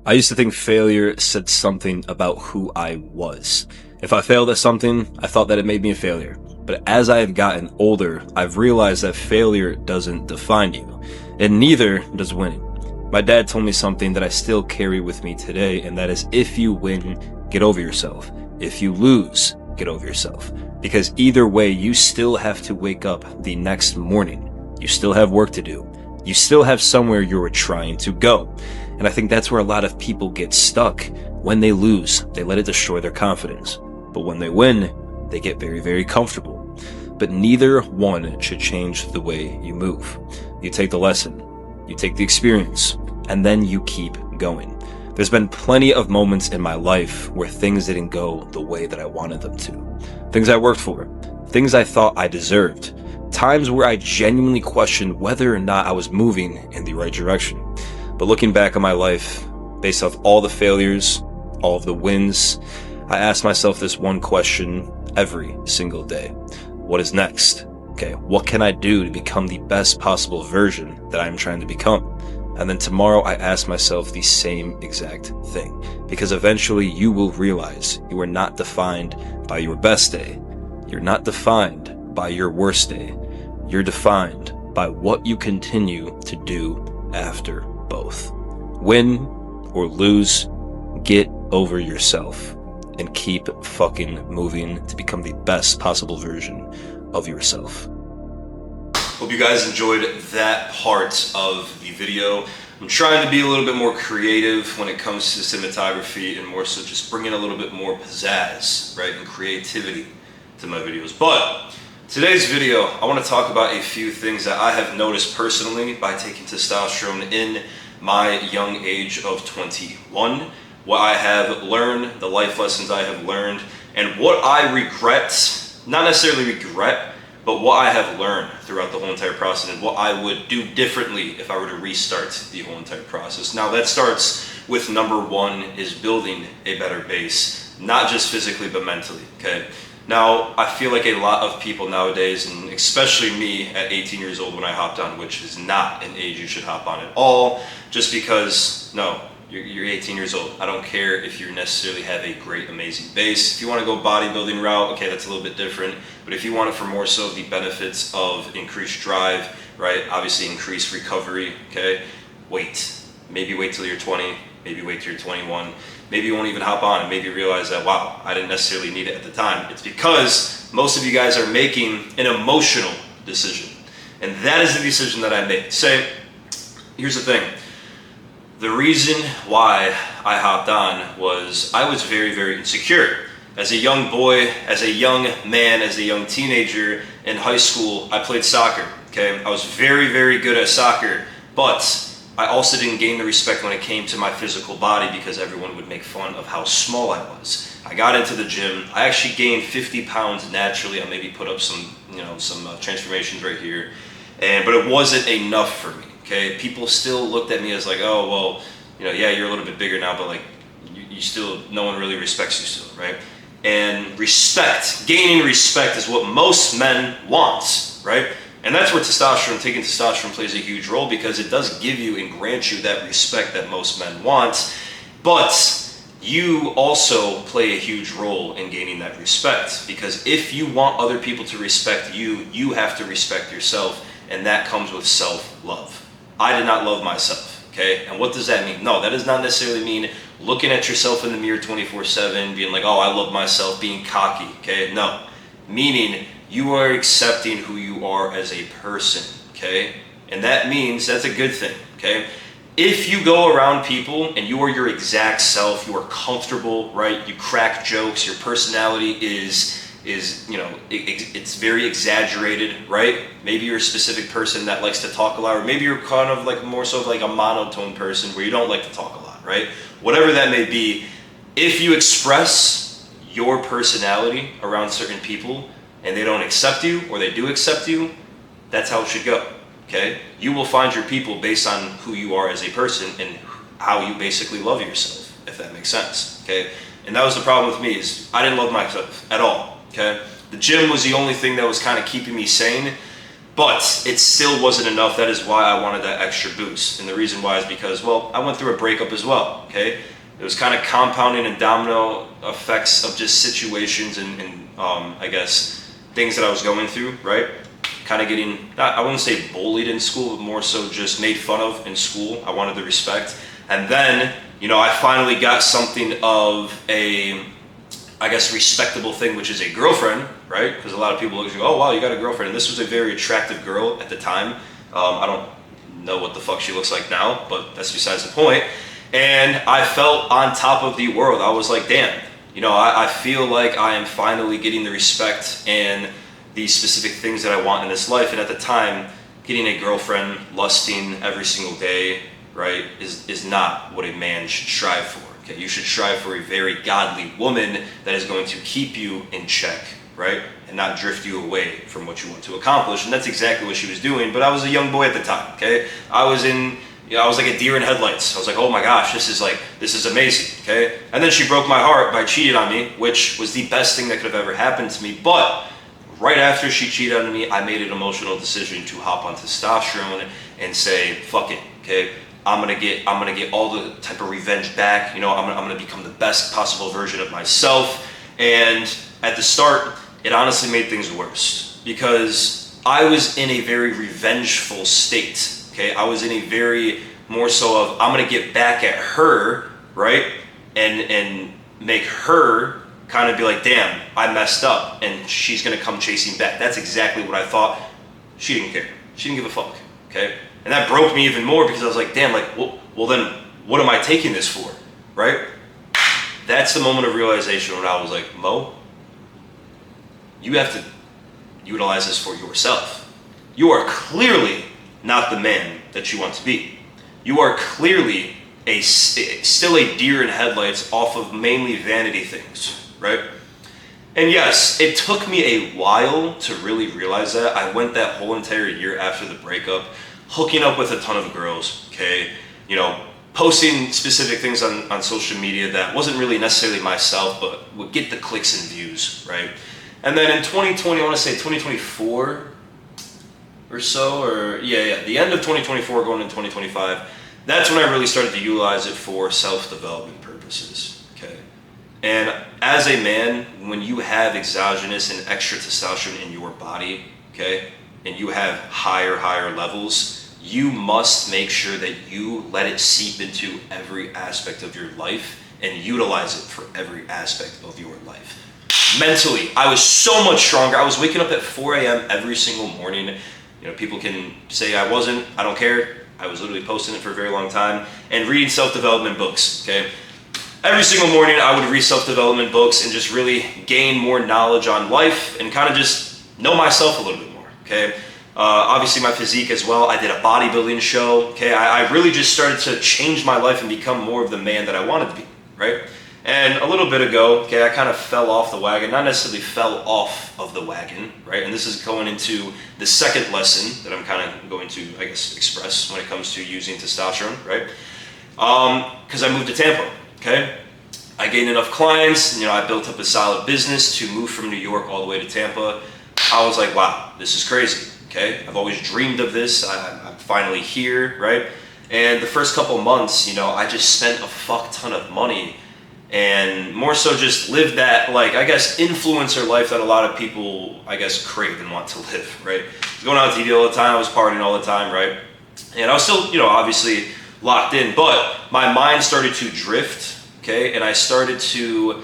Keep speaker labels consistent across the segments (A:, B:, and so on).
A: I used to think failure said something about who I was. If I failed at something, I thought that it made me a failure. But as I have gotten older, I've realized that failure doesn't define you, and neither does winning. My dad told me something that I still carry with me today, and that is if you win, get over yourself. If you lose, get over yourself. Because either way, you still have to wake up the next morning. You still have work to do. You still have somewhere you're trying to go. And I think that's where a lot of people get stuck. When they lose, they let it destroy their confidence. But when they win, they get very, very comfortable. But neither one should change the way you move. You take the lesson, you take the experience, and then you keep going. There's been plenty of moments in my life where things didn't go the way that I wanted them to. Things I worked for, things I thought I deserved, times where I genuinely questioned whether or not I was moving in the right direction. But looking back on my life, based off all the failures, all of the wins, I ask myself this one question every single day. What is next? Okay, what can I do to become the best possible version that I'm trying to become? And then tomorrow I ask myself the same exact thing. Because eventually you will realize you are not defined by your best day. You're not defined by your worst day. You're defined by what you continue to do after both. Win or lose, get over yourself and keep fucking moving to become the best possible version of yourself. Hope you guys enjoyed that part of the video. I'm trying to be a little bit more creative when it comes to cinematography and more so just bringing a little bit more pizzazz, right, and creativity to my videos. But today's video, I want to talk about a few things that I have noticed personally by taking testosterone in my young age of 21, what I have learned, the life lessons I have learned, and what I regret, not necessarily regret, but what I have learned throughout the whole entire process and what I would do differently if I were to restart the whole entire process. Now that starts with number one is building a better base, not just physically, but mentally, okay? Now, I feel like a lot of people nowadays, and especially me at 18 years old when I hopped on, which is not an age you should hop on at all, just because, no, you're 18 years old. I don't care if you necessarily have a great, amazing base. If you want to go bodybuilding route, okay, that's a little bit different. But if you want it for more so the benefits of increased drive, right, obviously increased recovery, okay, wait. Maybe wait till you're 20, maybe wait till you're 21. Maybe you won't even hop on and maybe realize that, wow, I didn't necessarily need it at the time. It's because most of you guys are making an emotional decision. And that is the decision that I made. Say, here's the thing. The reason why I hopped on was I was very, very insecure. As a young boy, as a young man, as a young teenager in high school, I played soccer, okay? I was very, very good at soccer, but I also didn't gain the respect when it came to my physical body because everyone would make fun of how small I was. I got into the gym. I actually gained 50 pounds naturally. I maybe put up some, transformations right here, but it wasn't enough for me. Okay, people still looked at me as like, oh well, yeah, you're a little bit bigger now, but like, you still, no one really respects you still, right? And respect, gaining respect is what most men want, right? And that's where taking testosterone plays a huge role because it does give you and grant you that respect that most men want, but you also play a huge role in gaining that respect because if you want other people to respect you, you have to respect yourself, and that comes with self-love. I did not love myself, okay? And what does that mean? No, that does not necessarily mean looking at yourself in the mirror 24/7, being like, oh, I love myself, being cocky, okay? No, meaning you are accepting who you are as a person, okay? And that means that's a good thing, okay? If you go around people and you are your exact self, you are comfortable, right? You crack jokes, your personality is it's very exaggerated, right? Maybe you're a specific person that likes to talk a lot, or maybe you're kind of like more so like a monotone person where you don't like to talk a lot, right? Whatever that may be, if you express your personality around certain people and they don't accept you or they do accept you, that's how it should go, okay? You will find your people based on who you are as a person and how you basically love yourself, if that makes sense, okay? And that was the problem with me is I didn't love myself at all, okay? The gym was the only thing that was kind of keeping me sane, But it still wasn't enough. That is why I wanted that extra boost. And the reason why is because, well, I went through a breakup as well, okay? It was kind of compounding and domino effects of just situations and I guess, things that I was going through, right? Kind of getting, I wouldn't say bullied in school, but more so just made fun of in school. I wanted the respect. And then, I finally got something of a, I guess, respectable thing, which is a girlfriend, right? Because a lot of people look at you, oh, wow, you got a girlfriend. And this was a very attractive girl at the time. I don't know what the fuck she looks like now, but that's besides the point. And I felt on top of the world. I was like, damn, I feel like I am finally getting the respect and the specific things that I want in this life. And at the time, getting a girlfriend, lusting every single day, right, is not what a man should strive for. Okay, you should strive for a very godly woman that is going to keep you in check, right, and not drift you away from what you want to accomplish. And that's exactly what she was doing. But I was a young boy at the time. Okay, I was like a deer in headlights. I was like, oh my gosh, this is amazing, okay? And then she broke my heart by cheating on me, which was the best thing that could have ever happened to me. But right after she cheated on me, I made an emotional decision to hop on testosterone and say, fuck it, okay? I'm gonna get all the type of revenge back. I'm gonna become the best possible version of myself. And at the start, it honestly made things worse because I was in a very revengeful state. Okay, I was in a very more so of I'm gonna get back at her, right, and make her kind of be like, damn, I messed up, and she's gonna come chasing back. That's exactly what I thought. She didn't care. She didn't give a fuck. Okay, and that broke me even more because I was like, damn, like, well then, what am I taking this for, right? That's the moment of realization when I was like, Mo, you have to utilize this for yourself. You are clearly not the man that you want to be. You are clearly still a deer in headlights off of mainly vanity things, right? And yes, it took me a while to really realize that. I went that whole entire year after the breakup, hooking up with a ton of girls, okay? Posting specific things on social media that wasn't really necessarily myself, but would get the clicks and views, right? And then in 2020, I want to say 2024, or so, or the end of 2024 going into 2025, that's when I really started to utilize it for self-development purposes, okay? And as a man, when you have exogenous and extra testosterone in your body, okay, and you have higher levels, you must make sure that you let it seep into every aspect of your life and utilize it for every aspect of your life. Mentally, I was so much stronger. I was waking up at 4 a.m. every single morning. People can say I wasn't, I don't care. I was literally posting it for a very long time and reading self-development books, okay? Every single morning I would read self-development books and just really gain more knowledge on life and kind of just know myself a little bit more, okay? Obviously my physique as well. I did a bodybuilding show, okay? I really just started to change my life and become more of the man that I wanted to be, right? And a little bit ago, okay, I kind of fell off the wagon, not necessarily fell off of the wagon, right? And this is going into the second lesson that I'm kind of going to, I guess, express when it comes to using testosterone, right? Because I moved to Tampa, okay? I gained enough clients, I built up a solid business to move from New York all the way to Tampa. I was like, wow, this is crazy, okay? I've always dreamed of this. I'm finally here, right? And the first couple months, I just spent a fuck ton of money and more so just live that, like, I guess, influencer life that a lot of people, I guess, crave and want to live, right? I was going out to eat all the time, I was partying all the time, right? And I was still, obviously locked in, but my mind started to drift, okay? And I started to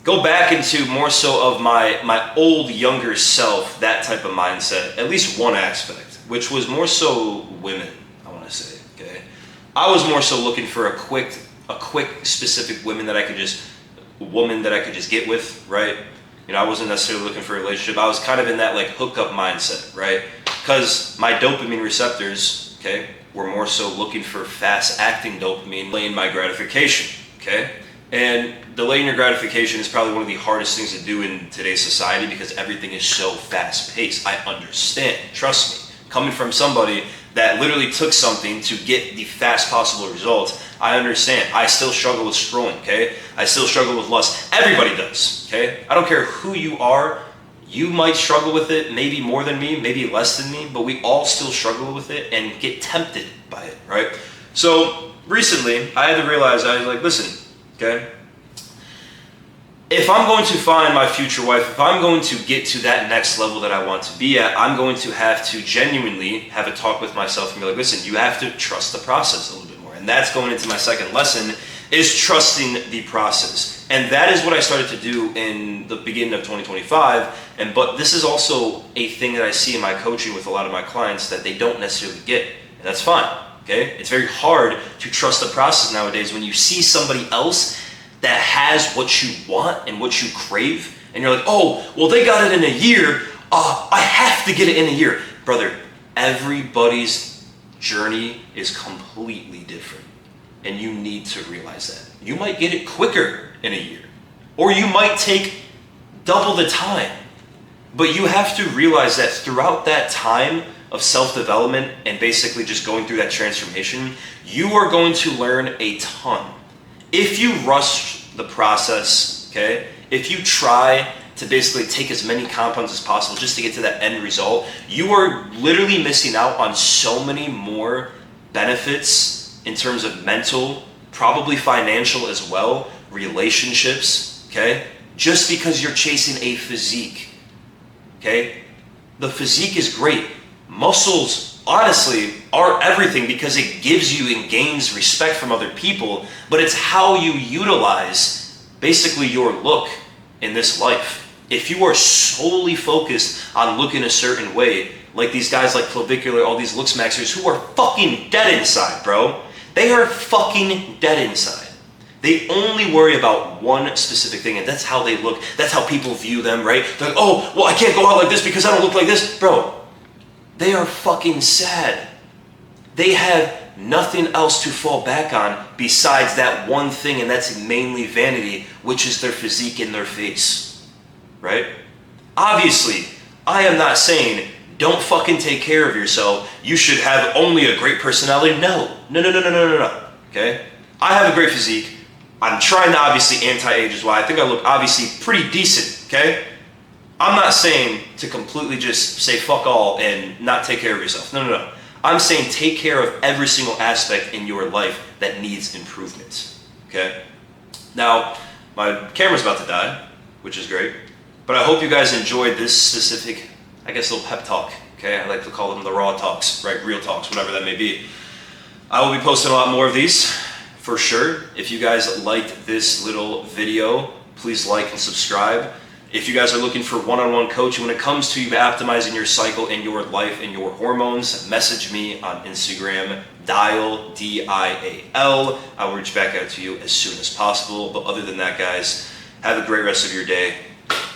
A: go back into more so of my old, younger self, that type of mindset, at least one aspect, which was more so women, I want to say, okay? I was more so looking for a quick specific woman that I could just get with, right? I wasn't necessarily looking for a relationship. I was kind of in that like hookup mindset, right? Because my dopamine receptors, okay, were more so looking for fast acting dopamine, delaying my gratification, okay? And delaying your gratification is probably one of the hardest things to do in today's society because everything is so fast paced. I understand, trust me. Coming from somebody that literally took something to get the fast possible result, I understand. I still struggle with scrolling, okay? I still struggle with lust. Everybody does, okay? I don't care who you are, You might struggle with it, maybe more than me, maybe less than me, but we all still struggle with it and get tempted by it, right? So recently, I had to realize, I was like, listen, okay? If I'm going to find my future wife, if I'm going to get to that next level that I want to be at, I'm going to have to genuinely have a talk with myself and be like, listen, you have to trust the process a little bit more. And that's going into my second lesson, is trusting the process. And that is what I started to do in the beginning of 2025. But this is also a thing that I see in my coaching with a lot of my clients that they don't necessarily get. And that's fine, okay? It's very hard to trust the process nowadays when you see somebody else that has what you want and what you crave, and you're like, oh, well, they got it in a year, I have to get it in a year. Brother, everybody's journey is completely different, and you need to realize that. You might get it quicker in a year, or you might take double the time, but you have to realize that throughout that time of self-development and basically just going through that transformation, you are going to learn a ton. If you rush the process, okay, if you try to basically take as many compounds as possible just to get to that end result, you are literally missing out on so many more benefits in terms of mental, probably financial as well, relationships, okay, just because you're chasing a physique, okay? The physique is great. Muscles, honestly, are everything because it gives you and gains respect from other people, but it's how you utilize basically your look in this life. If you are solely focused on looking a certain way, like these guys like Clavicular, all these looks maxers who are fucking dead inside, bro. They are fucking dead inside. They only worry about one specific thing, and that's how they look. That's how people view them, right? They're like, oh, well, I can't go out like this because I don't look like this. Bro, they are fucking sad. They have nothing else to fall back on besides that one thing, and that's mainly vanity, which is their physique and their face, right? Obviously, I am not saying don't fucking take care of yourself. You should have only a great personality. No, okay? I have a great physique. I'm trying to obviously anti-age as well. I think I look obviously pretty decent, okay? I'm not saying to completely just say fuck all and not take care of yourself. No. I'm saying take care of every single aspect in your life that needs improvement, okay? Now, my camera's about to die, which is great, but I hope you guys enjoyed this specific, I guess, little pep talk, okay? I like to call them the raw talks, right? Real talks, whatever that may be. I will be posting a lot more of these, for sure. If you guys liked this little video, please like and subscribe. If you guys are looking for one-on-one coaching when it comes to optimizing your cycle and your life and your hormones, message me on Instagram, Dial, D-I-A-L. I will reach back out to you as soon as possible. But other than that, guys, have a great rest of your day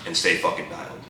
A: and stay fucking dialed.